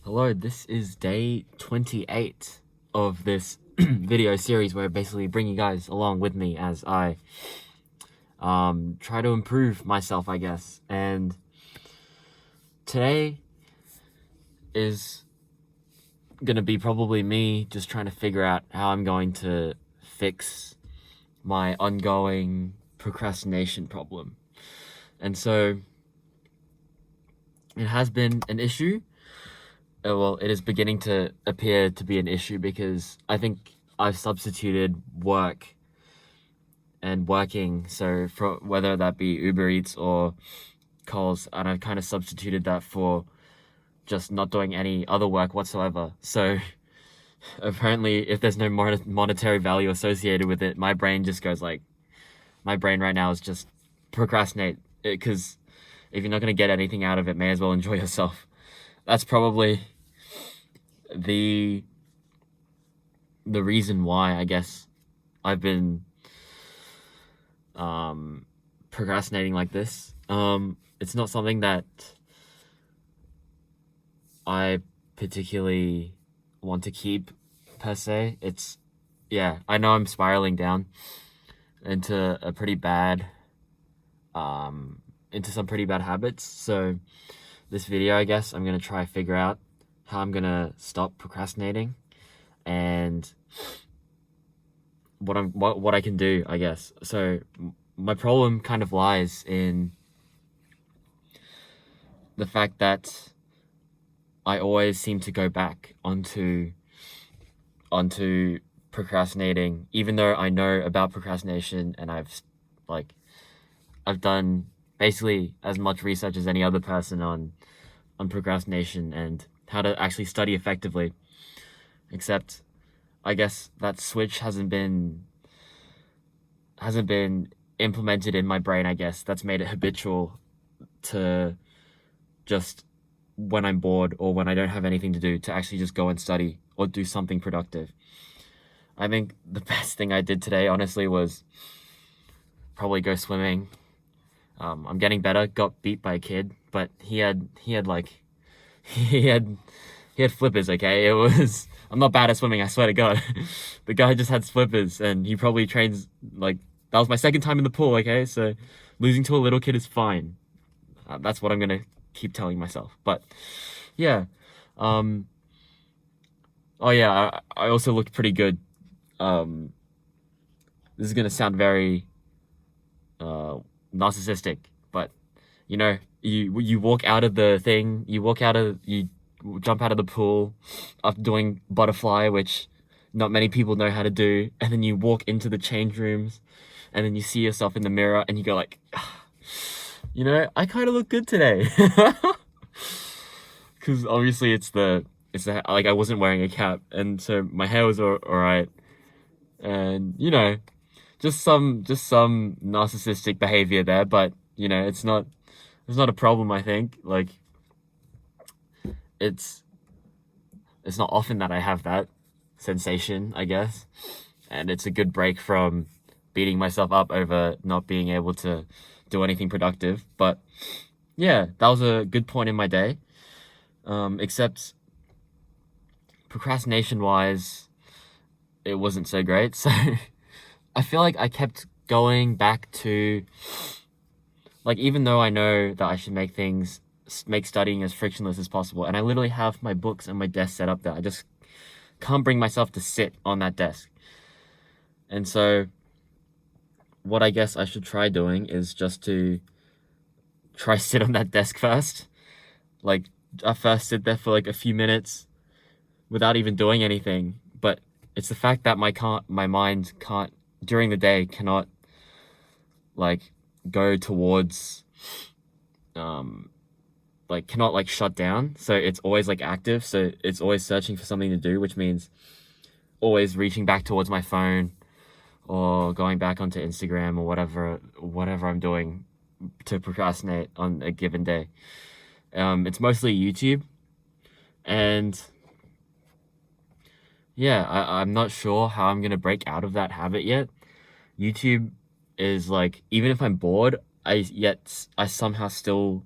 Hello, this is day 28 of this video series where I basically bring you guys along with me as I try to improve myself, I guess. And today is gonna be probably me just trying to figure out how I'm going to fix my ongoing procrastination problem. And so it has been an issue. Well, it is beginning to appear to be an issue because I think I've substituted work and working, so for whether that be Uber Eats or calls, and I kind of substituted that for just not doing any other work whatsoever. So apparently, if there's no monetary value associated with it, my brain just goes like, my brain right now is just procrastinate, because if you're not going to get anything out of it, may as well enjoy yourself. That's probably the reason why, I guess, I've been procrastinating like this. It's not something that I particularly want to keep per se. I know I'm spiraling down into a pretty bad into some pretty bad habits. So this video, I guess, I'm gonna try to figure out how I'm gonna stop procrastinating and what I can do, I guess. So my problem kind of lies in the fact that I always seem to go back onto procrastinating, even though I know about procrastination and I've done basically as much research as any other person on procrastination and how to actually study effectively. Except I guess that switch hasn't been implemented in my brain, I guess. That's made it habitual to just, when I'm bored or when I don't have anything to do, to actually just go and study or do something productive. I think the best thing I did today, honestly, was probably go swimming. I'm getting better. Got beat by a kid, but he had flippers. Okay, I'm not bad at swimming, I swear to God. The guy just had flippers, and he probably trains that was my second time in the pool. Okay, so losing to a little kid is fine. That's what I'm gonna keep telling myself. But yeah, oh yeah, I also looked pretty good. This is gonna sound very narcissistic, but you walk out of the thing, you jump out of the pool after doing butterfly, which not many people know how to do, and then you walk into the change rooms, and then you see yourself in the mirror, and you go like, I kind of look good today, because obviously it's the I wasn't wearing a cap, and so my hair was all right, and just some narcissistic behavior there, but it's not a problem. I think it's not often that I have that sensation, I guess, and it's a good break from beating myself up over not being able to do anything productive. But yeah, that was a good point in my day, except procrastination wise, it wasn't so great. So I feel like I kept going back to, even though I know that I should make studying as frictionless as possible, and I literally have my books and my desk set up there, I just can't bring myself to sit on that desk. And so what I guess I should try doing is just to try sit on that desk first. I first sit there for a few minutes without even doing anything. But it's the fact that my mind can't, during the day, cannot go towards cannot shut down, so it's always active, so it's always searching for something to do, which means always reaching back towards my phone or going back onto Instagram or whatever I'm doing to procrastinate on a given day. It's mostly YouTube, and yeah, I'm not sure how I'm gonna break out of that habit yet. YouTube is even if I'm bored, I somehow still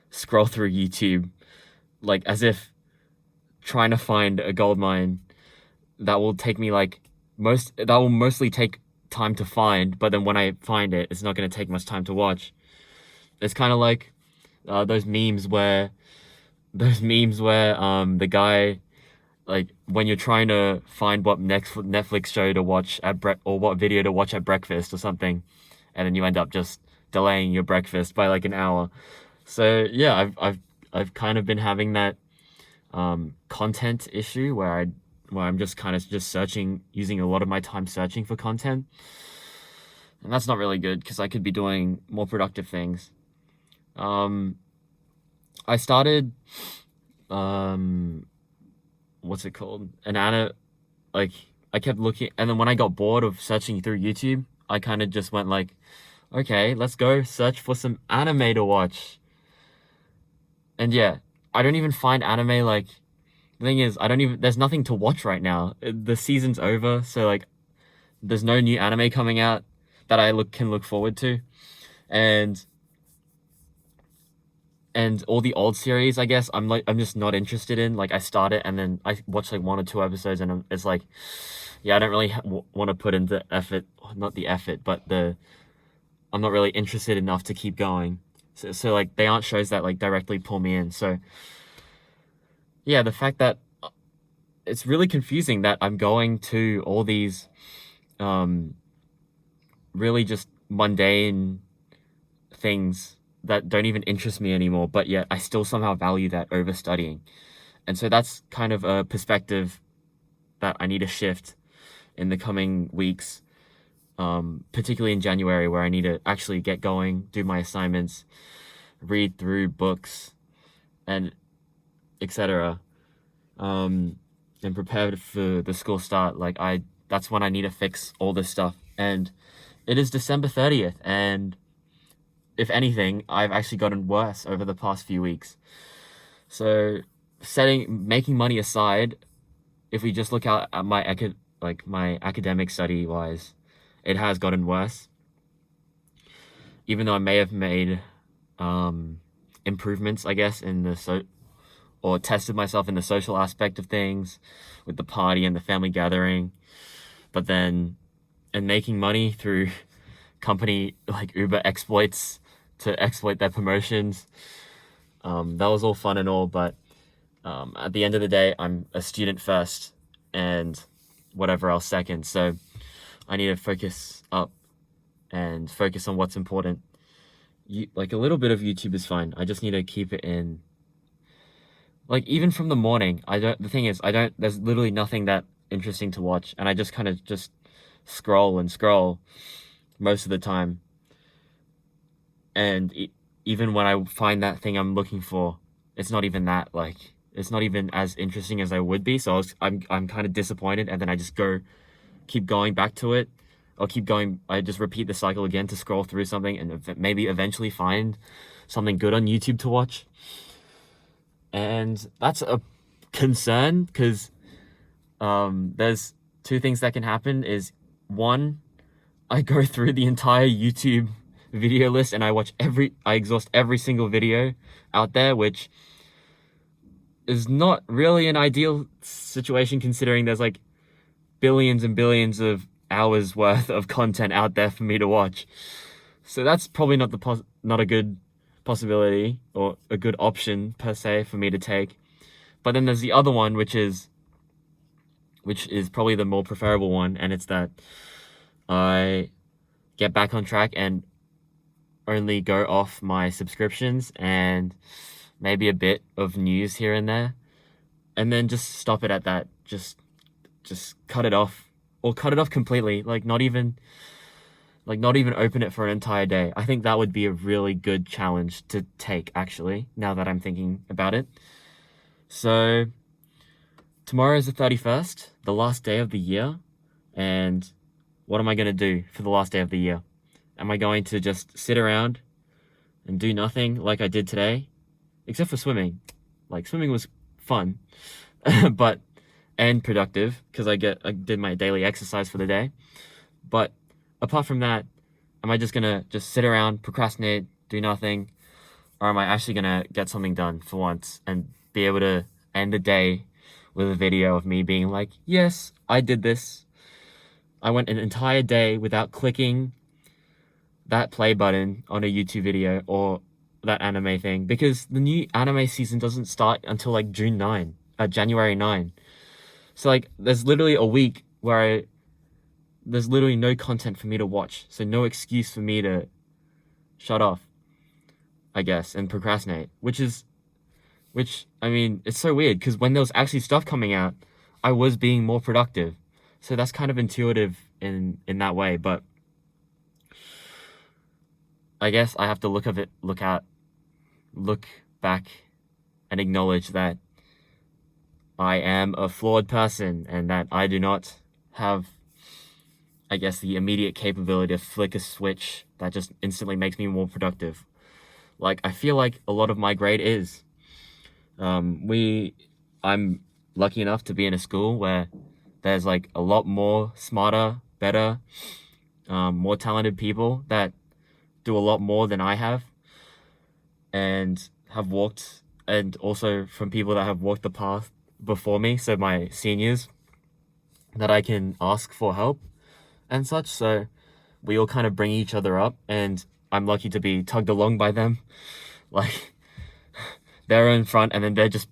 scroll through YouTube, as if trying to find a gold mine that will take me like that will mostly take time to find, but then when I find it, it's not going to take much time to watch. It's kind of like those memes where the guy, like when you're trying to find what next Netflix show to watch or what video to watch at breakfast or something, and then you end up just delaying your breakfast by like an hour. So yeah, I've kind of been having that content issue where I'm just kind of just searching, using a lot of my time searching for content, and that's not really good because I could be doing more productive things. I started what's it called? Like I kept looking, and then when I got bored of searching through YouTube, I kind of just went like, okay, let's go search for some anime to watch. And yeah, I don't even find anime like, the thing is, there's nothing to watch right now. The season's over, so like there's no new anime coming out that I can look forward to. And all the old series, I guess, I'm just not interested in. Like I start it and then I watch like 1 or 2 episodes and it's like, yeah, I don't really want to put in the effort, not the effort, but I'm not really interested enough to keep going. So like they aren't shows that like directly pull me in. So yeah, the fact that it's really confusing that I'm going to all these really just mundane things that don't even interest me anymore, but yet I still somehow value that over studying. And so that's kind of a perspective that I need to shift in the coming weeks, particularly in January, where I need to actually get going, do my assignments, read through books, and etc. And prepare for the school start. That's when I need to fix all this stuff. And it is December 30th, and if anything, I've actually gotten worse over the past few weeks. So making money aside, if we just look at my academic study wise, it has gotten worse. Even though I may have made improvements, I guess, or tested myself in the social aspect of things with the party and the family gathering, but then and making money through company like Uber exploits to exploit their promotions. That was all fun and all, but at the end of the day, I'm a student first and whatever else second. So I need to focus up and focus on what's important. Like a little bit of YouTube is fine. I just need to keep it in. Like even from the morning, the thing is, there's literally nothing that interesting to watch, and I just kind of just scroll and scroll most of the time. And even when I find that thing I'm looking for, it's not even as interesting as I would be. So I'm kind of disappointed, and then I just keep going back to it, or keep going. I just repeat the cycle again to scroll through something and maybe eventually find something good on YouTube to watch. And that's a concern because there's 2 things that can happen. Is one, I go through the entire YouTube video list and I exhaust every single video out there, which is not really an ideal situation considering there's like billions and billions of hours worth of content out there for me to watch. So that's probably not a good possibility or a good option per se for me to take. But then there's the other one, which is probably the more preferable one, and it's that I get back on track and only go off my subscriptions and maybe a bit of news here and there, and then just stop it at that. Just cut it off, or cut it off completely. Not even open it for an entire day. I think that would be a really good challenge to take, actually, now that I'm thinking about it. So tomorrow is the 31st, the last day of the year, and what am I going to do for the last day of the year? Am I going to just sit around and do nothing like I did today? Except for swimming. Like, swimming was fun, and productive, because I did my daily exercise for the day. But apart from that, am I just gonna just sit around, procrastinate, do nothing? Or am I actually gonna get something done for once and be able to end the day with a video of me being like, yes, I did this. I went an entire day without clicking that play button on a YouTube video or that anime thing, because the new anime season doesn't start until like January 9. So like there's literally a week where there's literally no content for me to watch. So no excuse for me to shut off, I guess, and procrastinate, which I mean, it's so weird because when there was actually stuff coming out, I was being more productive. So that's kind of intuitive in that way, but I guess I have to look back and acknowledge that I am a flawed person and that I do not have, I guess, the immediate capability to flick a switch that just instantly makes me more productive. Like, I feel like a lot of my grade is. I'm lucky enough to be in a school where there's like a lot more smarter, better, more talented people that do a lot more than I have and and also from people that have walked the path before me, so my seniors, that I can ask for help and such. So we all kind of bring each other up, and I'm lucky to be tugged along by them. Like, they're in front and then they're just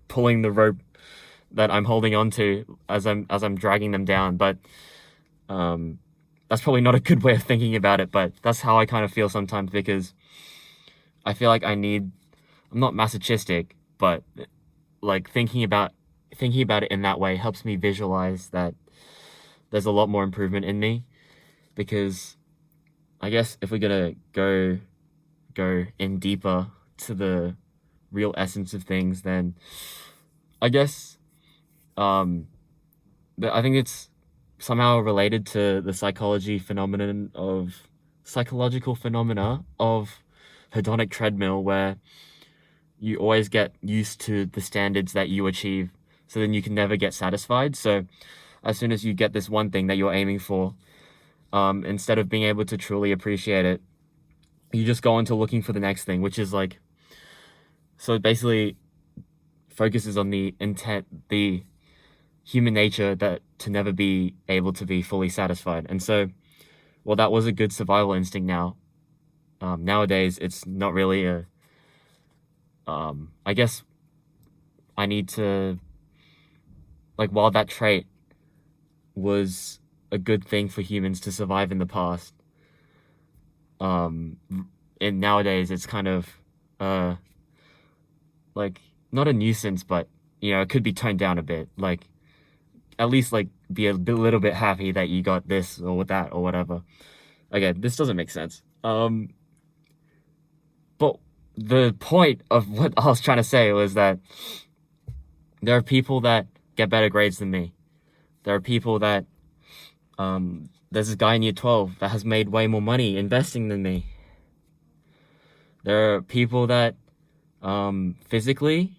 pulling the rope that I'm holding on to as I'm dragging them down. But that's probably not a good way of thinking about it, but that's how I kind of feel sometimes, because I feel like I'm not masochistic, but like thinking about it in that way helps me visualize that there's a lot more improvement in me. Because I guess if we're gonna go in deeper to the real essence of things, then I guess I think it's somehow related to the psychological phenomena of hedonic treadmill, where you always get used to the standards that you achieve, so then you can never get satisfied. So as soon as you get this one thing that you're aiming for, instead of being able to truly appreciate it, you just go into looking for the next thing, which is like, so it basically focuses on the intent, the human nature, that to never be able to be fully satisfied. And so, well, that was a good survival instinct. Nowadays it's not really I guess I need to, like, while that trait was a good thing for humans to survive in the past, and nowadays it's kind of like, not a nuisance, but it could be toned down a bit. Like, at least like be little bit happy that you got this or that or whatever. Again, this doesn't make sense. But the point of what I was trying to say was that there are people that get better grades than me. There are people that, there's this guy in year 12 that has made way more money investing than me. There are people that, physically,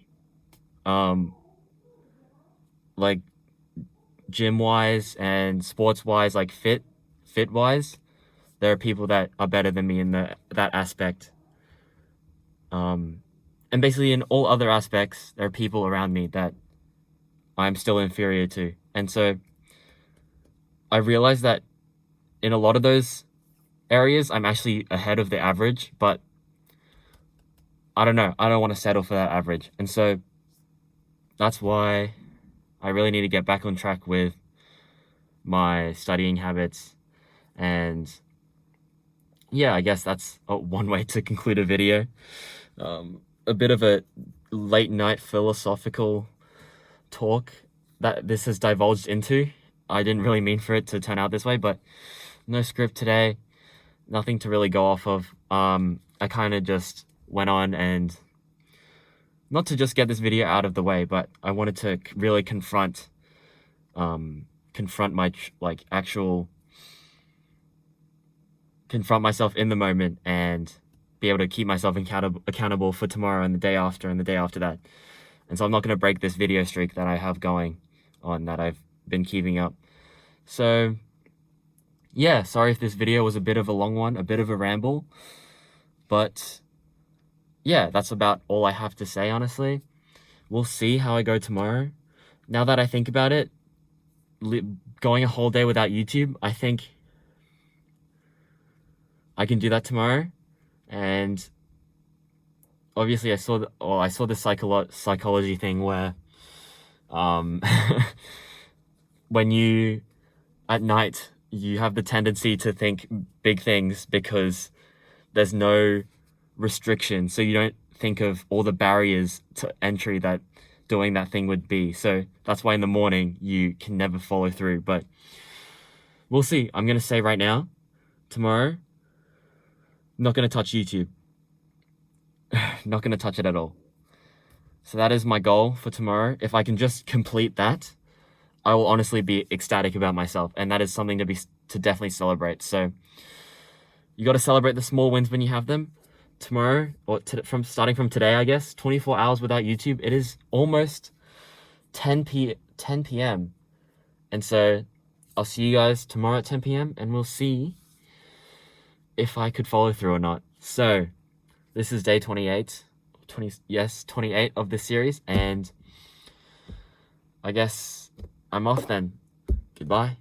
like gym wise and sports wise, like fit wise, there are people that are better than me in that aspect. And basically in all other aspects, there are people around me that I'm still inferior to. And so I realized that in a lot of those areas, I'm actually ahead of the average, but I don't know. I don't want to settle for that average. And so that's why I really need to get back on track with my studying habits. And yeah, I guess that's one way to conclude a video. A bit of a late night philosophical talk that this has divulged into. I didn't really mean for it to turn out this way, but no script today, nothing to really go off of. I kind of just went on, and not to just get this video out of the way, but I wanted to really confront myself in the moment, and be able to keep myself accountable for tomorrow and the day after and the day after that. And so I'm not going to break this video streak that I have going on, that I've been keeping up. So yeah, sorry if this video was a bit of a long one, a bit of a ramble, but yeah, that's about all I have to say, honestly. We'll see how I go tomorrow. now that I think about it, going a whole day without YouTube, I think I can do that tomorrow. And obviously I saw the psychology thing where when you at night you have the tendency to think big things because there's no restriction, so you don't think of all the barriers to entry that doing that thing would be. So that's why in the morning you can never follow through. But we'll see. I'm gonna say right now, tomorrow, I'm not gonna touch YouTube. Not gonna touch it at all. So that is my goal for tomorrow. If I can just complete that, I will honestly be ecstatic about myself, and that is something to definitely celebrate. So you got to celebrate the small wins when you have them. Tomorrow, or starting from today, I guess, 24 hours without YouTube. It is almost 10 p.m. And so I'll see you guys tomorrow at 10 p.m. and we'll see if I could follow through or not. So this is day 28 of this series, and I guess I'm off then. Goodbye.